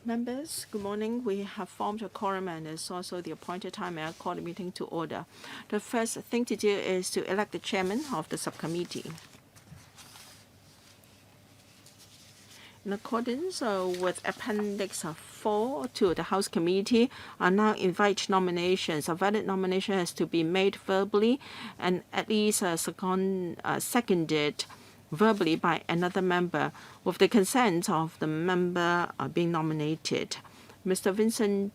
Members, good morning. We have formed a quorum and it's also the appointed time. I call the meeting to order. The first thing to do is to elect the chairman of the subcommittee. In accordance with Appendix 4 to the House Committee, I now invite nominations. A valid nomination has to be made verbally and at least seconded verbally by another member with the consent of the member being nominated. Mr. Vincent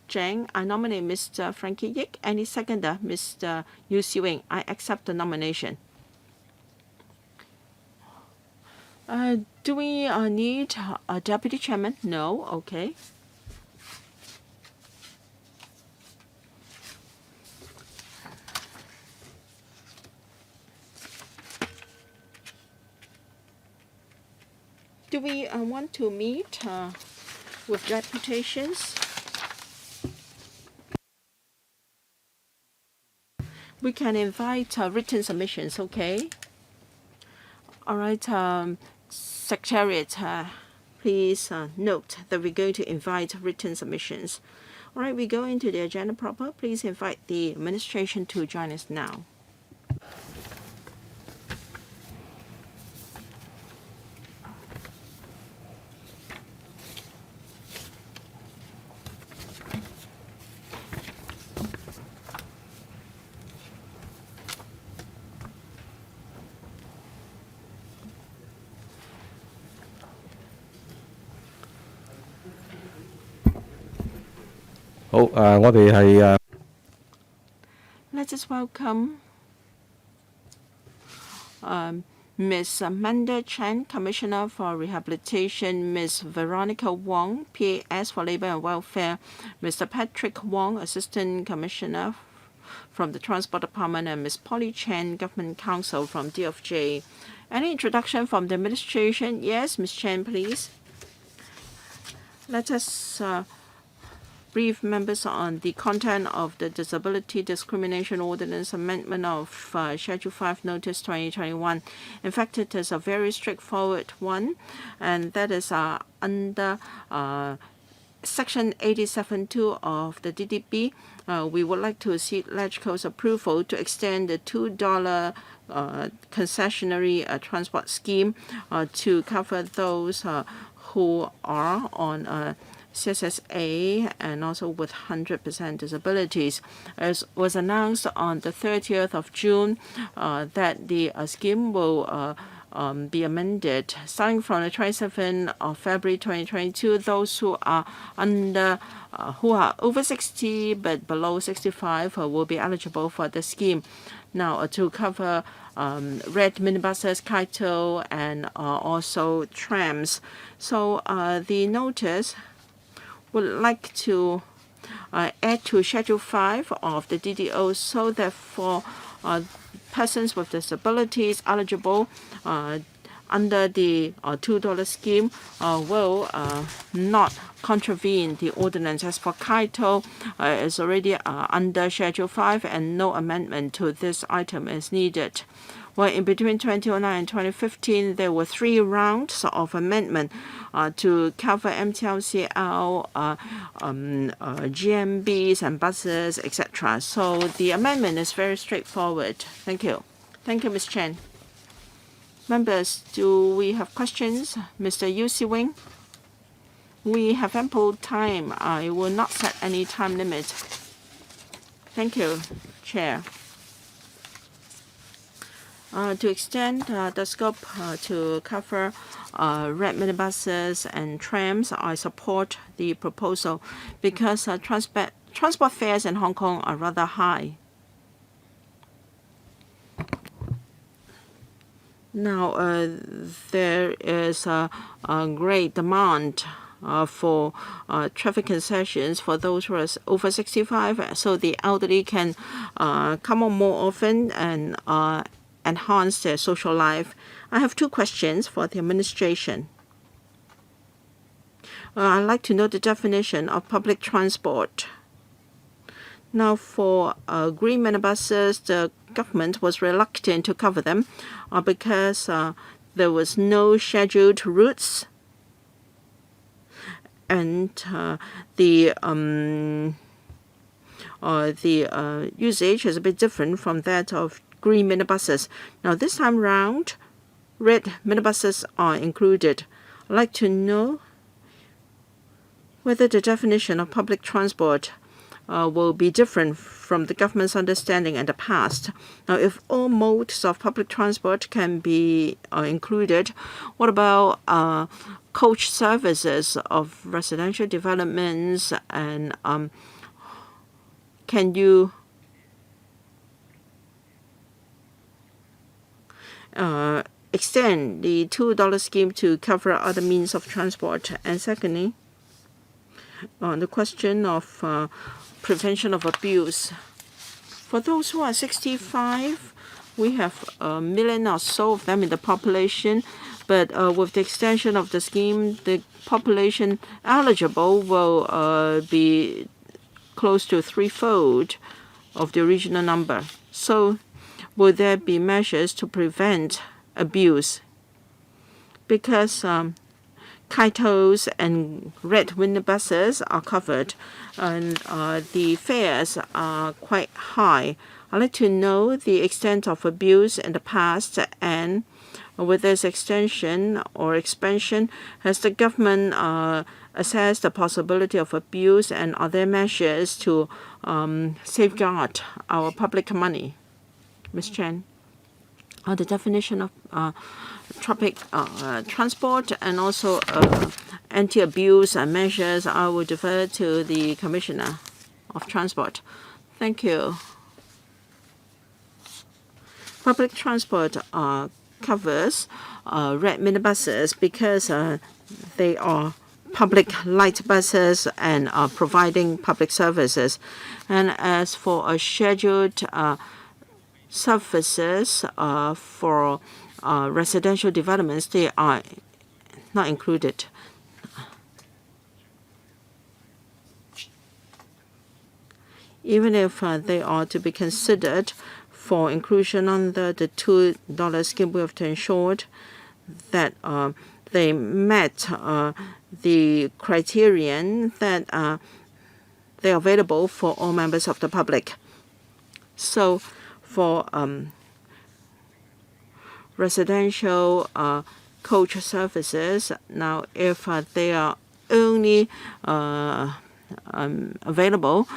Zhang, I nominate Mr. Frankie Yik. Any seconder? Mr. Yu Siwing. I accept the nomination. Do we need a deputy chairman? No. Okay. Do we want to meet with deputations? We can invite written submissions, okay? All right, Secretariat, please note that we're going to invite written submissions. All right, we go into the agenda proper. Please invite the administration to join us now. Let us welcome Ms. Amanda Chen, Commissioner for Rehabilitation, Ms. Veronica Wong, PAS for Labour and Welfare, Mr. Patrick Wong, Assistant Commissioner from the Transport Department, and Ms. Polly Chen, Government Counsel from DFJ. Any introduction from the administration? Yes, Ms. Chen, please. Let us brief members on the content of the Disability Discrimination Ordinance Amendment of Schedule 5 Notice 2021. In fact, it is a very straightforward one, and that is under Section 87.2 of the DDB. We would like to seek LegCo's approval to extend the $2 concessionary transport scheme to cover those who are on CSSA and also with 100% disabilities. As was announced on the 30th of June, that the scheme will be amended starting from the 27th of February 2022. Those who are who are over 60 but below 65 will be eligible for the scheme. Now to cover red minibuses, Kaito, and also trams. So the notice would like to add to Schedule 5 of the DDO so that for persons with disabilities eligible under the $2 scheme will not contravene the ordinance. As for Kaito, it's already under Schedule 5 and no amendment to this item is needed. Well, in between 2009 and 2015, there were 3 rounds of amendment to cover MTLCL, GMBs and buses, etc. So the amendment is very straightforward. Thank you. Thank you, Ms. Chen. Members, do we have questions? Mr. Yu Siwing? We have ample time. I will not set any time limit. Thank you, Chair. To extend the scope to cover red minibuses and trams, I support the proposal because transport fares in Hong Kong are rather high. Now, there is a great demand for traffic concessions for those who are over 65, so the elderly can come on more often and enhance their social life. I have 2 questions for the administration. I'd like to know the definition of public transport. Now, for green minibuses, the government was reluctant to cover them because there was no scheduled routes and the usage is a bit different from that of green minibuses. Now this time round, red minibuses are included. I'd like to know whether the definition of public transport will be different from the government's understanding in the past. Now, if all modes of public transport can be included, what about coach services of residential developments, and can you extend the $2 scheme to cover other means of transport? And secondly, on the question of prevention of abuse. For those who are 65, we have 1 million or so of them in the population, but with the extension of the scheme, the population eligible will be close to threefold of the original number. So will there be measures to prevent abuse? Because Kaitos and red minibuses are covered, and the fares are quite high. I'd like to know the extent of abuse in the past, and with this extension or expansion, has the government assessed the possibility of abuse, and are there measures to safeguard our public money? Ms. Chen. The definition of public transport and also anti-abuse measures, I will defer to the Commissioner of Transport. Thank you. Public transport covers red minibuses because they are public light buses and are providing public services. And as for a scheduled services for residential developments, they are not included. Even if they are to be considered for inclusion under the $2 scheme, we have to ensure that they met the criterion that they are available for all members of the public. So for residential coach services, now if they are only available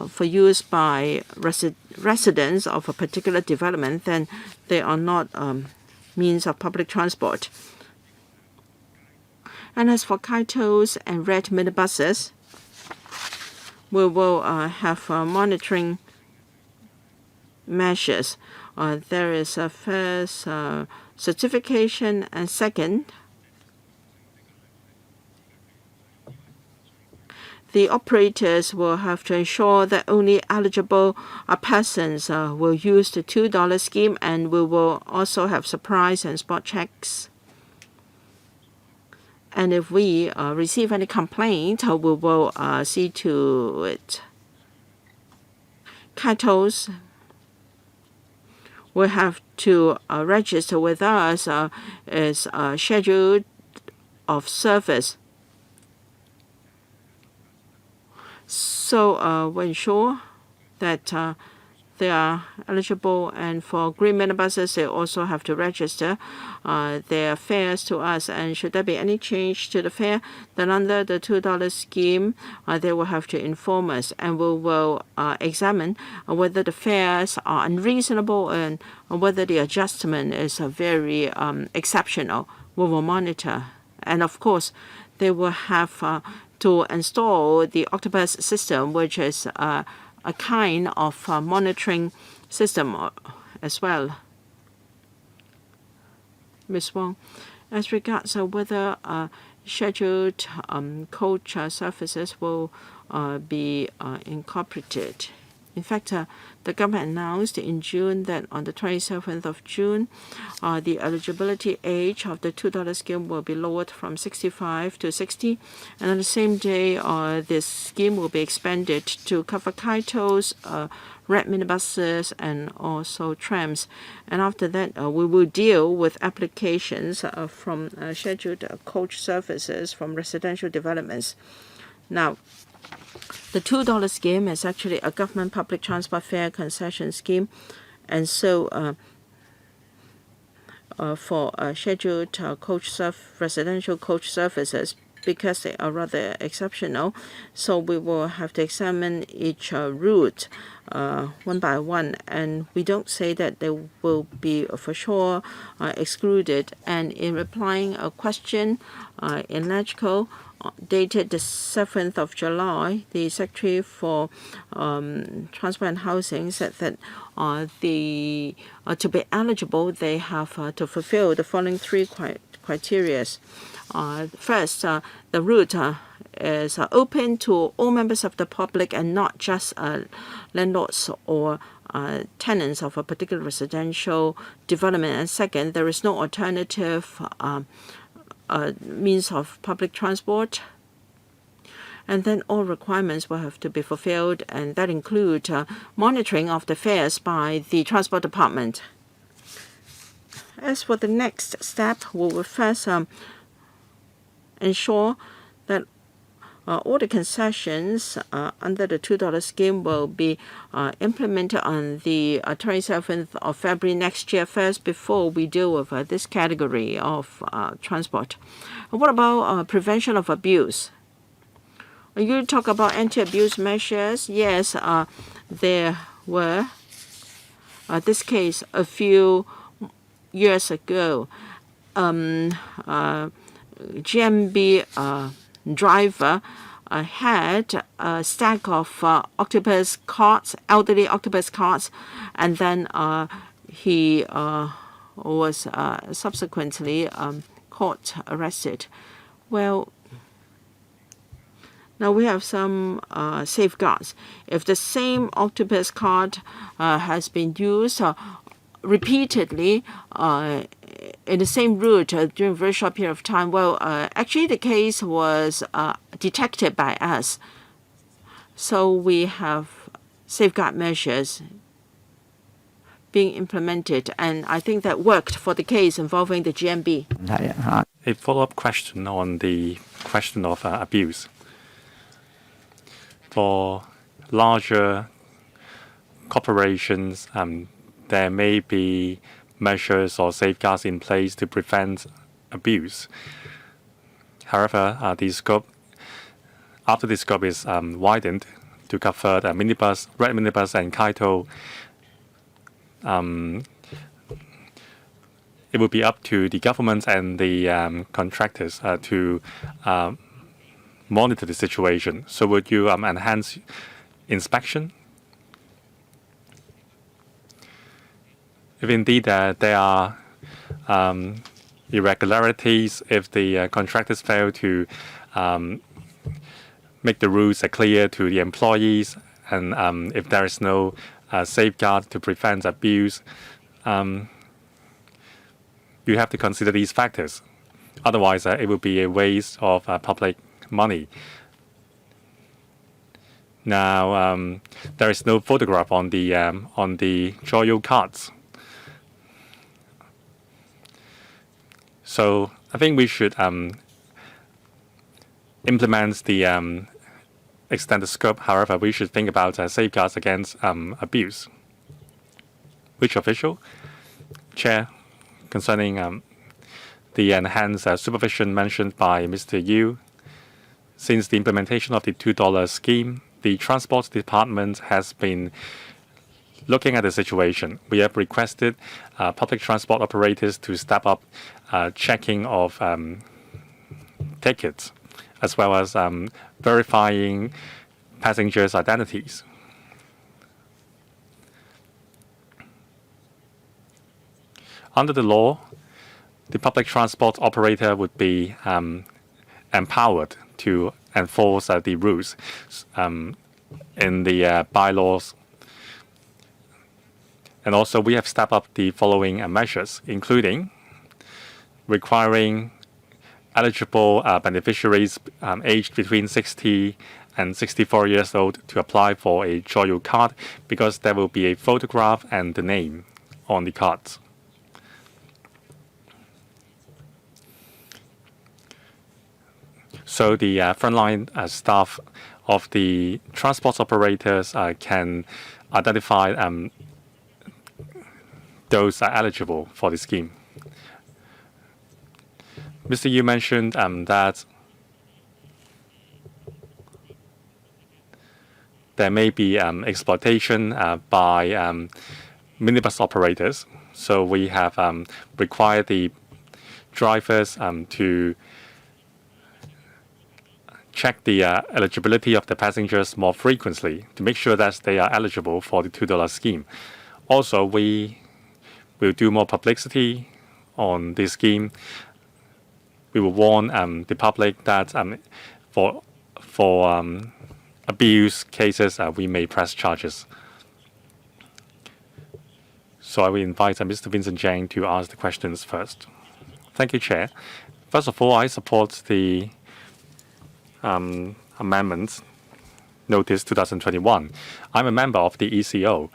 for use by residents of a particular development, then they are not means of public transport. And as for Kaitos and red minibuses, we will have monitoring measures. There is a first certification, and second, the operators will have to ensure that only eligible persons will use the $2 scheme, and we will also have surprise and spot checks. And if we receive any complaint, we will see to it. Kaitos will have to register with us as a schedule of service. So we ensure that they are eligible, and for green minibuses, they also have to register their fares to us. And should there be any change to the fare, then under the $2 scheme, they will have to inform us, and we will examine whether the fares are unreasonable and whether the adjustment is very exceptional. We will monitor, and of course, they will have to install the Octopus system, which is a kind of monitoring system as well. Ms. Wong, as regards whether scheduled coach services will be incorporated In fact, the government announced in June that on the 27th of June, the eligibility age of the $2 scheme will be lowered from 65 to 60. And on the same day, this scheme will be expanded to cover Kaitos, red minibuses, and also trams. And after that, we will deal with applications from scheduled coach services from residential developments. Now, the $2 scheme is actually a government public transport fare concession scheme, and so for scheduled residential coach services, because they are rather exceptional, so we will have to examine each route one by one, and we don't say that they will be for sure excluded. And in replying a question in LegCo, dated the 7th of July, the Secretary for Transport and Housing said that to be eligible, they have to fulfill the following three criteria. First, the route is open to all members of the public and not just landlords or tenants of a particular residential development. And second, there is no alternative means of public transport. And then all requirements will have to be fulfilled, and that include monitoring of the fares by the Transport Department. As for the next step, we will first ensure that all the concessions under the $2 scheme will be implemented on the 27th of February next year first, before we deal with this category of transport. What about prevention of abuse? You talk about anti-abuse measures. Yes, there were this case a few years ago. GMB driver had a stack of octopus carts, elderly octopus carts, and then he was subsequently caught, arrested. Well, now we have some safeguards. If the same octopus cart has been used repeatedly in the same route during a very short period of time, well, actually the case was detected by us. So we have safeguard measures being implemented, and I think that worked for the case involving the GMB. A follow-up question on the question of abuse. For larger corporations, there may be measures or safeguards in place to prevent abuse. However, after the scope is widened to cover the minibus, red minibus, and Kaito, it will be up to the government and the contractors to monitor the situation. So would you enhance inspection? If indeed there are irregularities, if the contractors fail to make the rules clear to the employees, and if there is no safeguard to prevent abuse, you have to consider these factors. Otherwise, it will be a waste of public money. Now, there is no photograph on the Joyo cards. So I think we should implement the extended scope. However, we should think about safeguards against abuse. Which official? Chair, concerning the enhanced supervision mentioned by Mr. Yu. Since the implementation of the $2 scheme, the Transport Department has been looking at the situation. We have requested public transport operators to step up checking of tickets, as well as verifying passengers' identities. Under the law, the public transport operator would be empowered to enforce the rules in the bylaws. And also, we have stepped up the following measures, including requiring eligible beneficiaries aged between 60 and 64 years old to apply for a Joyo card, because there will be a photograph and the name on the cards. So the frontline staff of the transport operators can identify those are eligible for the scheme. Mr. Yu mentioned that there may be exploitation by minibus operators. So we have required the drivers to check the eligibility of the passengers more frequently to make sure that they are eligible for the $2 scheme. Also, we will do more publicity on this scheme. We will warn the public that for abuse cases, we may press charges. So I will invite Mr. Vincent Zhang to ask the questions first. Thank you, Chair. First of all, I support the amendment notice 2021. I'm a member of the ECO.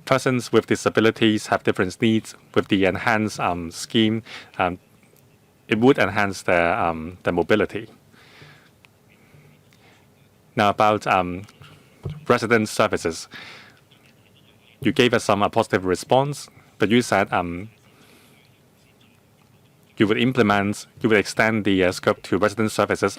Persons with disabilities have different needs. With the enhanced scheme, it would enhance their mobility. Now about resident services. You gave us some positive response, but you said you would extend the scope to resident services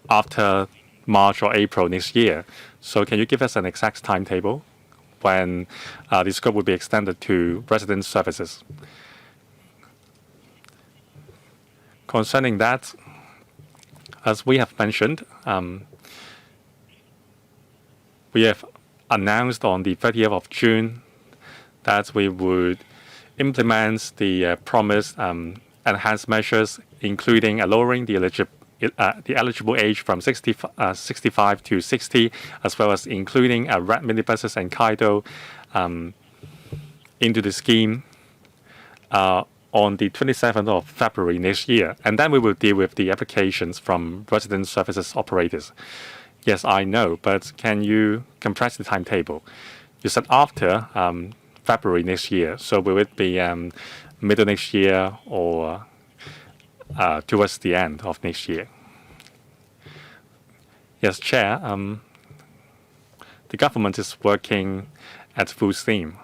after March or April next year. So can you give us an exact timetable when the scope will be extended to resident services? Concerning that, as we have mentioned, we have announced on the 30th of June that we would implement the promised enhanced measures, including lowering the eligible age from 65 to 60, as well as including red minibuses and Kaido into the scheme on the 27th of February next year. And then we will deal with the applications from resident services operators. Yes, I know, but can you compress the timetable? You said after February next year, so will it be middle next year or towards the end of next year? Yes, Chair. The government is working at full steam.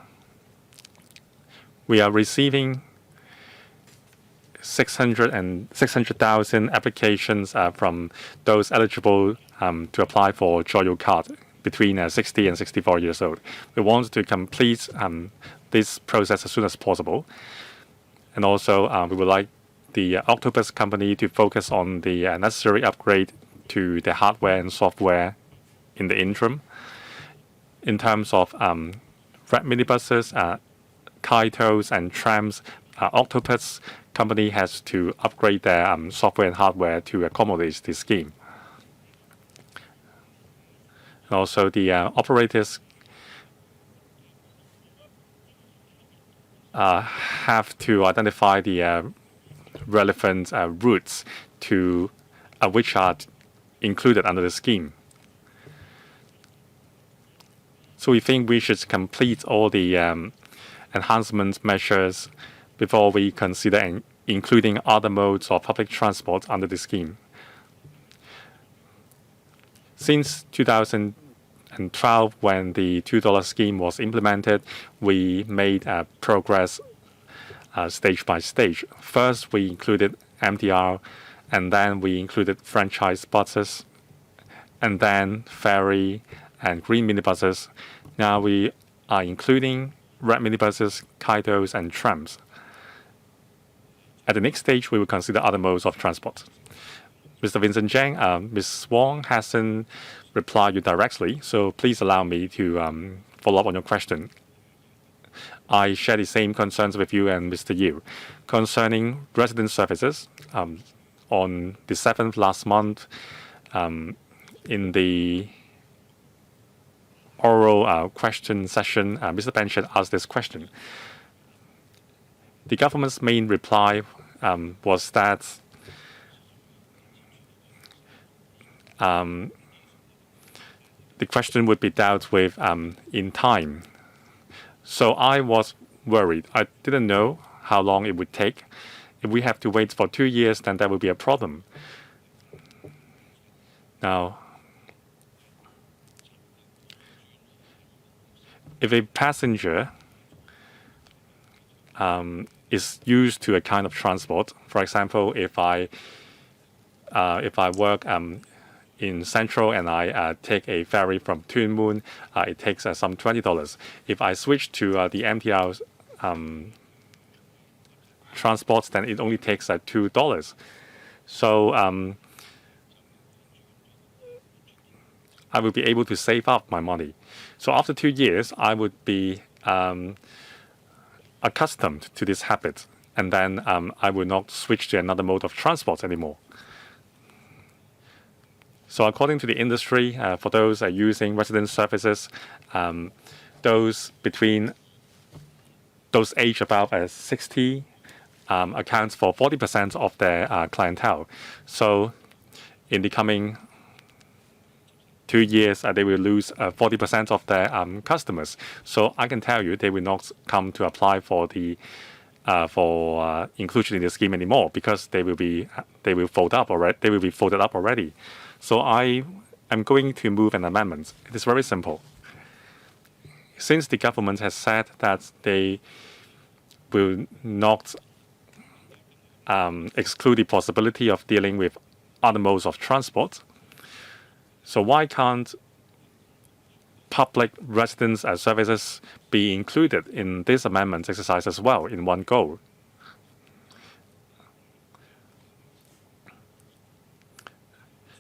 We are receiving 600,000 applications from those eligible to apply for Joyo card between 60 and 64 years old. We want to complete this process as soon as possible. And also, we would like the Octopus company to focus on the necessary upgrade to the hardware and software in the interim. In terms of red minibuses, Kaitos, and trams, Octopus company has to upgrade their software and hardware to accommodate this scheme. And also, the operators have to identify the relevant routes to which are included under the scheme. So we think we should complete all the enhancement measures before we consider including other modes of public transport under the scheme. Since 2012, when the $2 scheme was implemented, we made progress stage by stage. First, we included MDR, and then we included franchise buses, and then ferry and green minibuses. Now we are including red minibuses, Kaidos, and trams. At the next stage, we will consider other modes of transport. Mr. Vincent Zhang, Ms. Wong hasn't replied you directly, so please allow me to follow up on your question. I share the same concerns with you and Mr. Yu. Concerning resident services, on the 7th last month, in the oral question session, Mr. Benchen asked this question. The government's main reply was that the question would be dealt with in time. So I was worried. I didn't know how long it would take. If we have to wait for 2 years, then that would be a problem. Now, if a passenger is used to a kind of transport, for example, if I work in Central and I take a ferry from Tuen Mun, it takes some $20. If I switch to the MTR transports, then it only takes $2. So I will be able to save up my money. So after 2 years, I would be accustomed to this habit, and then I will not switch to another mode of transport anymore. So according to the industry, for those using resident services, those aged above 60 accounts for 40% of their clientele. So in the coming 2 years, they will lose 40% of their customers. So I can tell you, they will not come to apply for the inclusion in the scheme anymore, because they will be folded up already. So I am going to move an amendment. It is very simple. Since the government has said that they will not exclude the possibility of dealing with other modes of transport, so why can't public residence services be included in this amendment exercise as well in one go?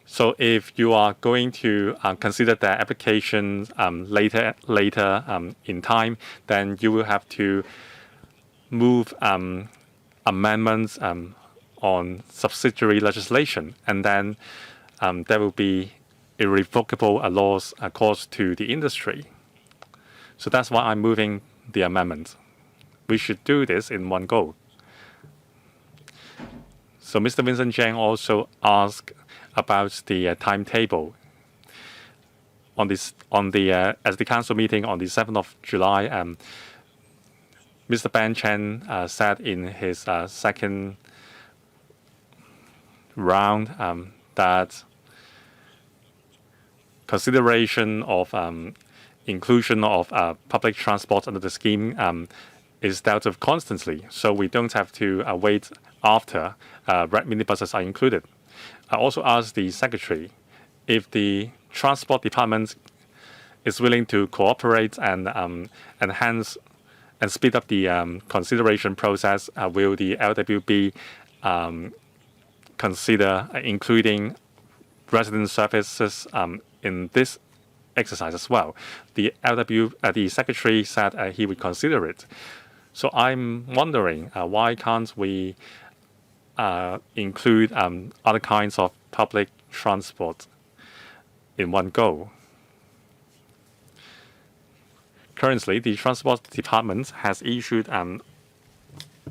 So if you are going to consider the applications later in time, then you will have to move amendments on subsidiary legislation, and then there will be irrevocable loss caused to the industry. So that's why I'm moving the amendment. We should do this in one go. So Mr. Vincent Zhang also asked about the timetable. At the council meeting on the 7th of July, Mr. Ben Chen said in his second round that consideration of inclusion of public transport under the scheme is dealt with constantly, so we don't have to wait after red minibuses are included. I also asked the Secretary if the Transport Department is willing to cooperate and enhance and speed up the consideration process. Will the LWB consider including resident services in this exercise as well? The Secretary said he would consider it. So I'm wondering why can't we include other kinds of public transport in one go? Currently, the Transport Department has issued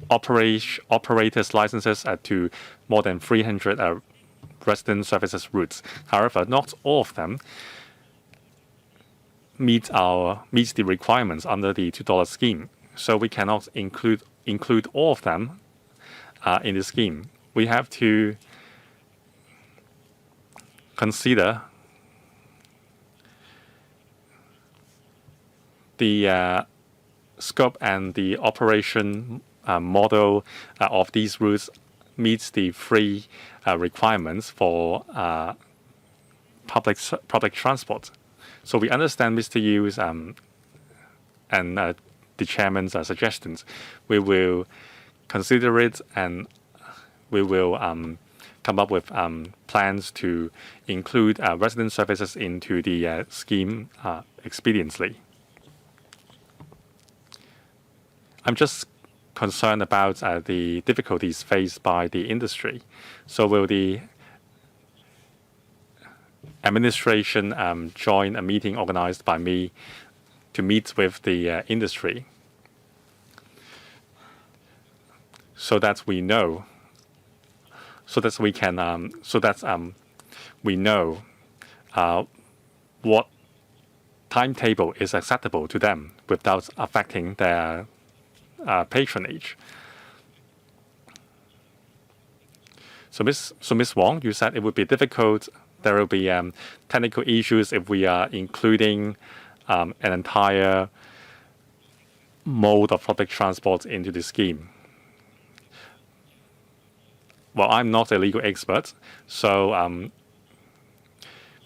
operators licenses to more than 300 resident services routes. However, not all of them meets the requirements under the $2 scheme. So we cannot include all of them in the scheme. We have to consider the scope and the operation model of these routes meets the free requirements for public transport. So we understand Mr. Yu's and the chairman's suggestions. We will consider it, and we will come up with plans to include resident services into the scheme expediently. I'm just concerned about the difficulties faced by the industry. So will the administration joined a meeting organized by me to meet with the industry, so that we know, so that we can, we know what timetable is acceptable to them without affecting their patronage. So Ms. Wong, you said it would be difficult. There will be technical issues if we are including an entire mode of public transport into the scheme. Well, I'm not a legal expert, so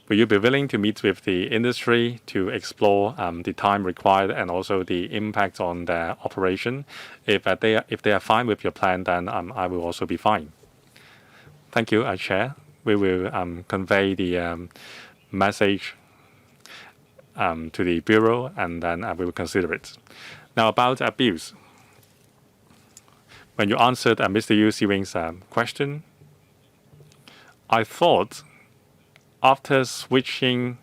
will you be willing to meet with the industry to explore the time required and also the impact on their operation? If they are fine with your plan, then I will also be fine. Thank you, Chair. We will convey the message to the Bureau, and then we will consider it. Now, about abuse. When you answered Mr. Yu Siwing's question, I thought after switching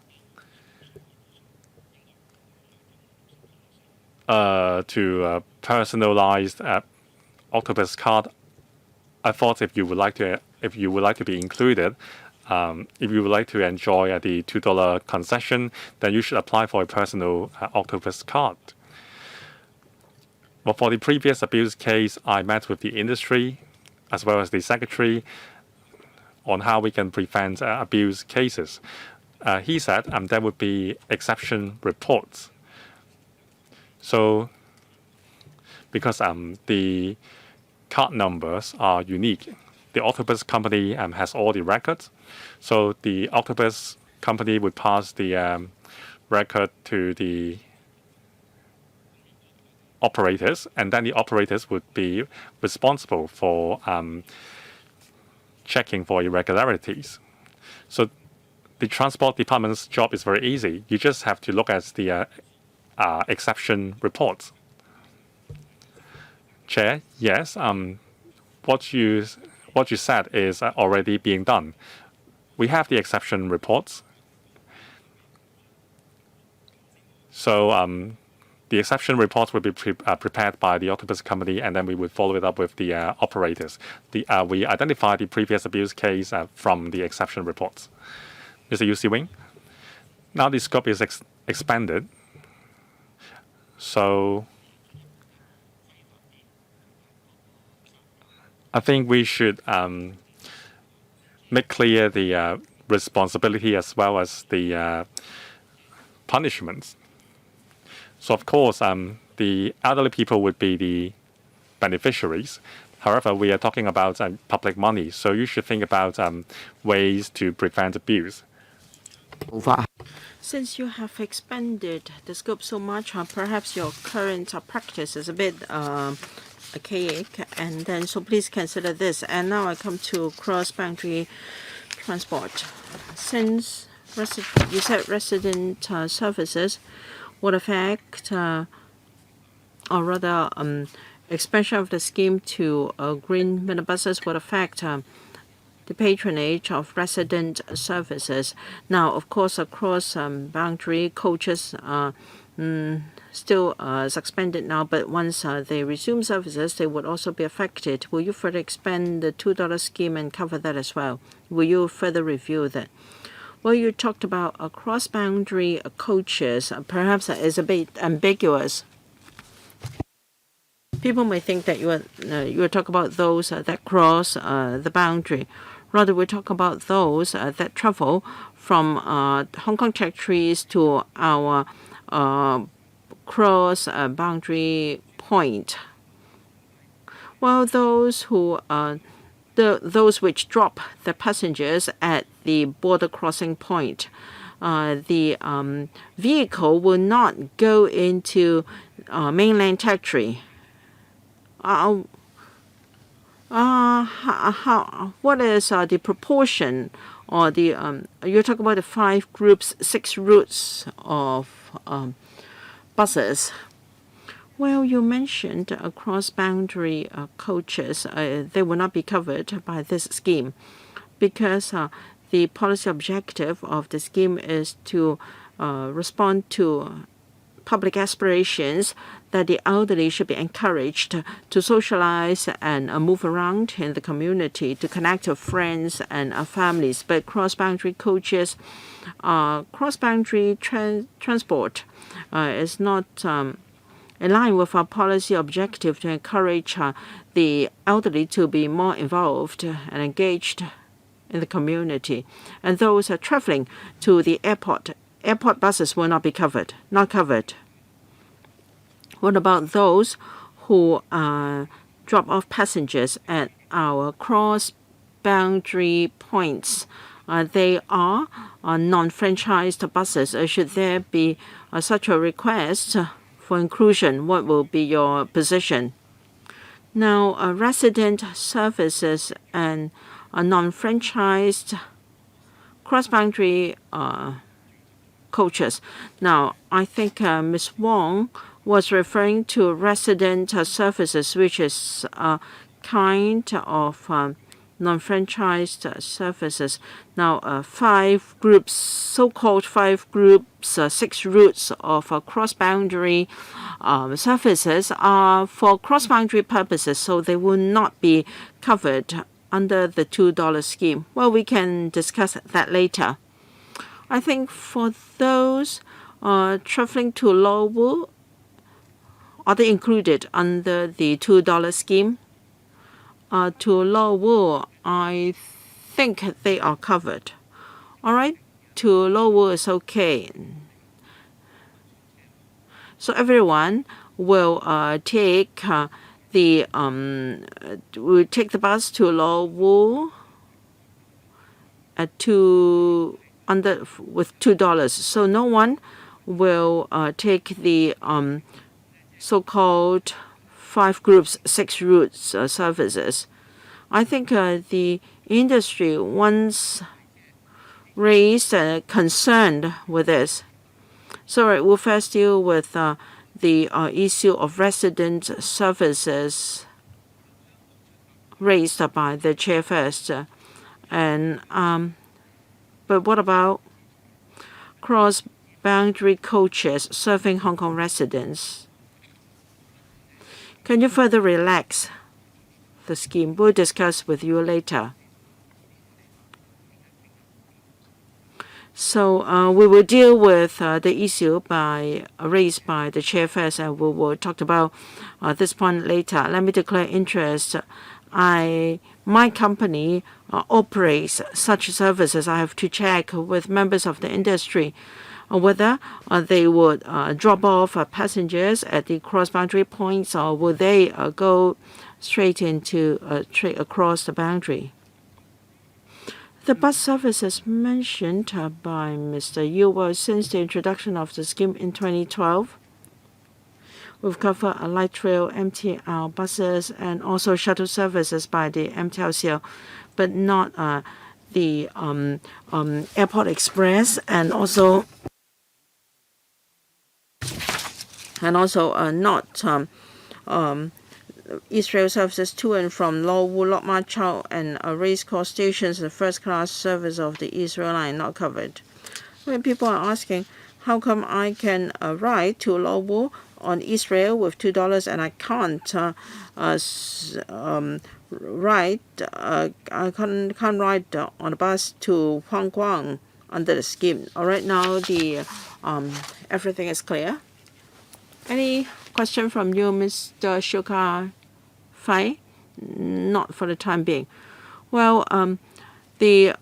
to personalized octopus card, I thought if you would like to be included, if you would like to enjoy the $2 concession, then you should apply for a personal octopus card. Well, for the previous abuse case, I met with the industry as well as the secretary on how we can prevent abuse cases. He said there would be exception reports. So, because the card numbers are unique, the octopus company has all the records. So the octopus company would pass the record to the operators, and then the operators would be responsible for checking for irregularities. So the transport department's job is very easy. You just have to look at the exception reports. Chair, yes, what you said is already being done. We have the exception reports. So the exception reports will be prepared by the octopus company, and then we would follow it up with the operators. We identify the previous abuse case from the exception reports. Mr. Yu Siwing, now the scope is expanded. So I think we should make clear the responsibility as well as the punishments. So of course, the elderly people would be the beneficiaries. However, we are talking about public money, so you should think about ways to prevent abuse. Since you have expanded the scope so much, perhaps your current practice is a bit archaic, and then so please consider this. And now I come to cross-boundary transport. Since you said resident services would affect, or rather expansion of the scheme to green minibuses would affect the patronage of resident services. Now, of course, across boundary coaches still suspended now, but once they resume services, they would also be affected. Will you further expand the $2 scheme and cover that as well? Will you further review that? Well, you talked about cross-boundary coaches. Perhaps that is a bit ambiguous. People may think that you are talking about those that cross the boundary. Rather, we talk about those that travel from Hong Kong territories to our cross-boundary point. Well, those who those which drop the passengers at the border crossing point, the vehicle will not go into mainland territory. What is the proportion, or the you're talking about the 5 groups, 6 routes of buses? Well, you mentioned cross-boundary coaches. They will not be covered by this scheme because the policy objective of the scheme is to respond to public aspirations that the elderly should be encouraged to socialize and move around in the community, to connect with friends and families. But cross-boundary coaches, cross-boundary transport is not in line with our policy objective to encourage the elderly to be more involved and engaged in the community. And those traveling to the airport buses will not be covered. What about those who drop off passengers at our cross-boundary points? They are non-franchised buses. Should there be such a request for inclusion? What will be your position? Now, resident services and non-franchised cross-boundary coaches. Now, I think Ms. Wong was referring to resident services, which is a kind of non-franchised services. Now, 5 groups, so-called 5 groups, 6 routes of cross-boundary services are for cross-boundary purposes, so they will not be covered under the $2 scheme. Well, we can discuss that later. I think for those traveling to Lowell, are they included under the $2 scheme? To Lowell, I think they are covered. All right, to Lowell is okay. So everyone will take the bus to Lowell with $2. So no one will take the so-called 5 groups, 6 routes services. I think the industry once raised concern with this. So we'll first deal with the issue of resident services raised by the chair first. But what about cross-boundary coaches serving Hong Kong residents? Can you further relax the scheme? We'll discuss with you later. So we will deal with the issue raised by the chair first, and we will talk about this point later. Let me declare interest. My company operates such services. I have to check with members of the industry whether they would drop off passengers at the cross-boundary points, or will they go straight across the boundary. The bus services mentioned by Mr. Yu, well, since the introduction of the scheme in 2012, we've covered light rail, MTR buses, and also shuttle services by the MTLCL, but not the Airport Express, and also not East Rail services to and from Lowell, Lok Ma Chau, and race course stations. The first-class service of the East Rail line not covered. When people are asking, how come I can ride to Lowell on East Rail with $2 and I can't ride on a bus to Huang Guang under the scheme? All right, now the everything is clear. Any question from you, Mr. Shuka Fai? Not for the time being. Well, the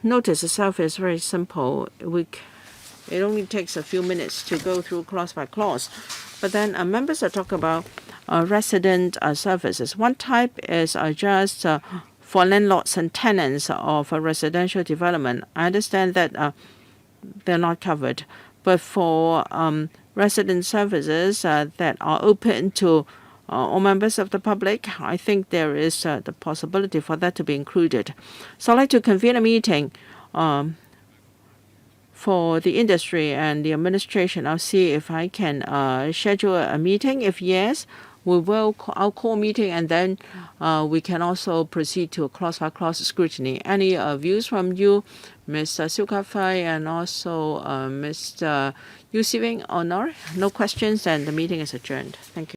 notice itself is very simple. It only takes a few minutes to go through clause by clause. But then members are talking about resident services. One type is just for landlords and tenants of a residential development. I understand that they're not covered. But for resident services that are open to all members of the public, I think there is the possibility for that to be included. So I'd like to convene a meeting for the industry and the administration. I'll see if I can schedule a meeting. If yes, we will our call meeting, and then we can also proceed to a clause-by-clause scrutiny. Any views from you, Mr. Siu Ka-fai and also Mr. Yu Si-wing or no questions, and the meeting is adjourned. Thank you.